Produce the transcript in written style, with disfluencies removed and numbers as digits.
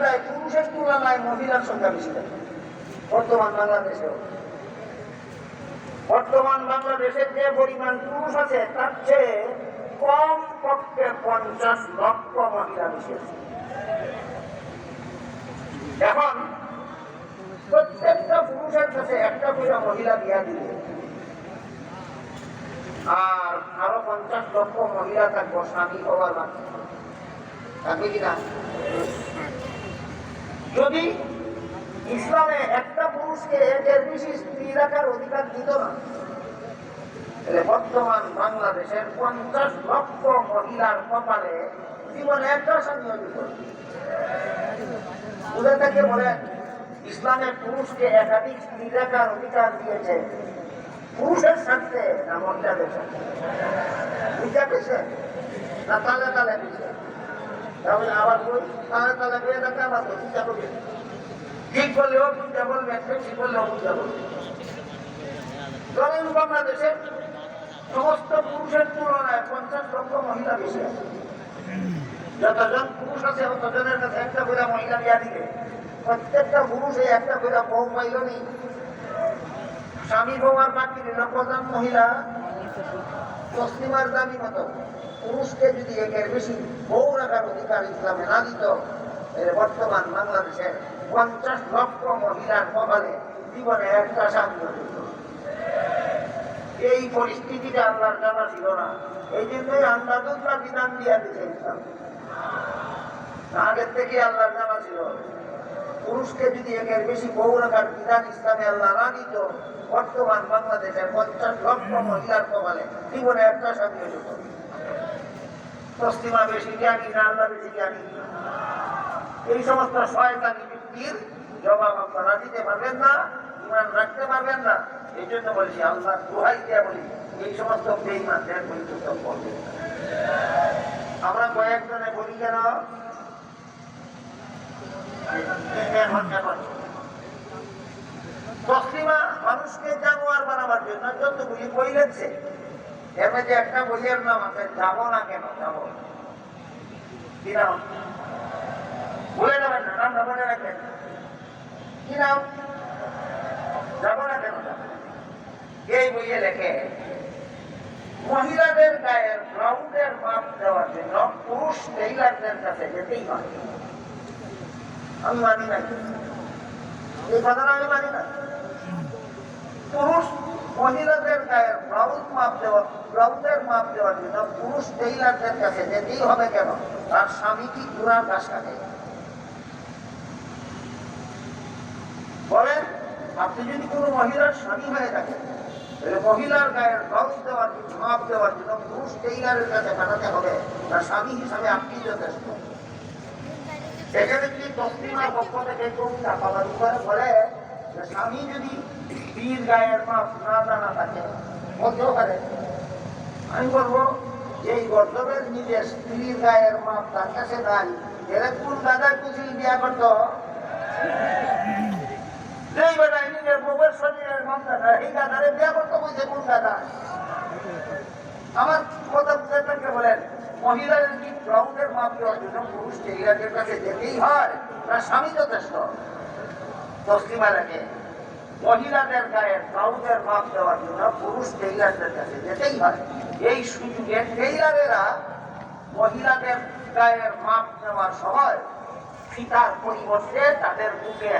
যায় পুরুষের তুলনায় মহিলার সংখ্যা বেশি থাকে বর্তমান বাংলাদেশেও। বর্তমান বাংলাদেশের যে পরিমাণ পুরুষ আছে তার চেয়ে কম পক্ষে 50 লক্ষ মহিলা বেশি আছে। এখন প্রত্যেকটা পুরুষের কাছে একটা করে মহিলা বিয়া দিবে, আর আরো 50 লক্ষ মহিলা থাকবো স্বামী হওয়ার বাকি, থাকবে কিনা? যদি ইসলামে একটা পুরুষকে এর বেশি স্ত্রী রাখার অধিকার দিত না, তাহলে বর্তমান বাংলাদেশের 50 লক্ষ মহিলার কপালে জীবনে একটা স্বামী হতে পারে। বুঝে থেকে বলেন, ইসলামের পুরুষকে একাধিক স্ত্রী রাখার অধিকার দিয়েছে পুরুষের স্বার্থে না মহিলাদের স্বার্থে? বুঝতে পেরেছেন না? তালে তালে দিচ্ছে, তাহলে আবার তালে তালে বেয়ে থাকে, আবার চিন্তা করবে, ঠিক বললেও বুঝতে বলবে, ঠিক বললেও বুঝতে বলবে। ধরেন বাংলাদেশের সমস্ত পুরুষের তুলনায় 50 লক্ষ মহিলা বেশি আছে। যতজন পুরুষ আছে ততজনের কাছে একটা করে মহিলা বিয়া দিবে, প্রত্যেকটা পুরুষে একটা করে বউ পাইল নি, স্বামী বউয়ার বাকি নিল প্রধান মহিলা। তসলিমার দাবি মতো পুরুষকে যদি একের বেশি বউ রাখার অধিকার ইসলামে না দিত, বর্তমান বাংলাদেশের 50 লক্ষ মহিলার কপালে জীবনে একটা স্বামী হতো। এই পরিস্থিতিতে আল্লাহর জানা ছিল না, এই জন্যই আন্দাজুল্লাহ বিধান দিয়ে দিতে ইসলাম। আগের থেকে আল্লাহর জানা ছিল, পুরুষকে যদি একের বেশি বউ রাখার বিধান ইসলামে আল্লাহ না দিত, বর্তমান বাংলাদেশের 50 লক্ষ মহিলার কপালে জীবনে একটা স্বামী হতো। তসলিমা বেশি জ্ঞানী না আল্লাহ বেশি জ্ঞানী? এই সমস্ত শয়তানি যুক্তির জবাব আপনারা দিতে পারবেন না, ইমান রাখতে পারবেন না। এই জন্য বলছি, আল্লাহ দোহাই দিয়ে বলি, এই সমস্ত বেঈমানদের পরিচর্যা করবেন না। আমরা কয়েকজনে বলি কেন? তসলিমা মানুষকে জানোয়ার বানাবার জন্য যতগুলি বই লেখছে, এর মধ্যে একটা বইয়ের নাম আছে যাবো না কেন। যাবো কি নাম? বলে যাবেন না, নামটা মনে রাখবেন। কি নাম? যাবো না কেন। এই বইয়ে লেখে, মহিলাদের গায়ের ব্লাউজের মাপ দেওয়ার জন্য পুরুষ টেইলারদের কাছে যেতেই হয়। আমি মানি না, এই কথাটা আমি মানি না। পুরুষ মহিলাদের গায়ের ব্লাউজের মাপ দেওয়ার জন্য পুরুষ টেইলারদের কাছে যেতেই হবে কেন? তার স্বামী কি ঘোড়ার ঘাস কাটে? বলেন, আপনি যদি কোনো মহিলার স্বামী হয়ে থাকেন, তাহলে মহিলার গায়ের ব্লাউজ দেওয়ার জন্য মাপ দেওয়ার জন্য পুরুষ টেইলারের কাছে পাঠাতে হবে, তার স্বামী হিসাবে আপনি যথেষ্ট। সেখানে যদি তসলিমার পক্ষ থেকে কবিতা পাবার উপরে বলে, স্বামী যদি স্ত্রীর গায়ের মাপ না জানা থাকে, বলতেও পারে। আমি বলবো, এই গর্দবের নিজের স্ত্রীর গায়ের মাপ তার কাছে নাই, এরা কোন দাদা কুচিল বিয়া করত? যেই বেটায় নিজের বউয়ের শরীরের মাপ জানা, এই দাদারে বিয়া করতে বলছে কোন দাদা? আমার কথা বুঝতে বলেন, মহিলার কি ব্লাউজের মাপ দেওয়ার জন্য পুরুষ টেইলারের কাছে যেতেই হয়, না স্বামী যথেষ্ট? তসলিমা রাখে, মহিলাদের গায়ের ব্লাউজের মাপ দেওয়ার জন্য পুরুষ টেইলারদের কাছে যেতেই হয়। এই সুযোগে টেইলারেরা মহিলাদের গায়ের মাপ নেওয়ার সময় ফিতার পরিবর্তে তাদের বুকে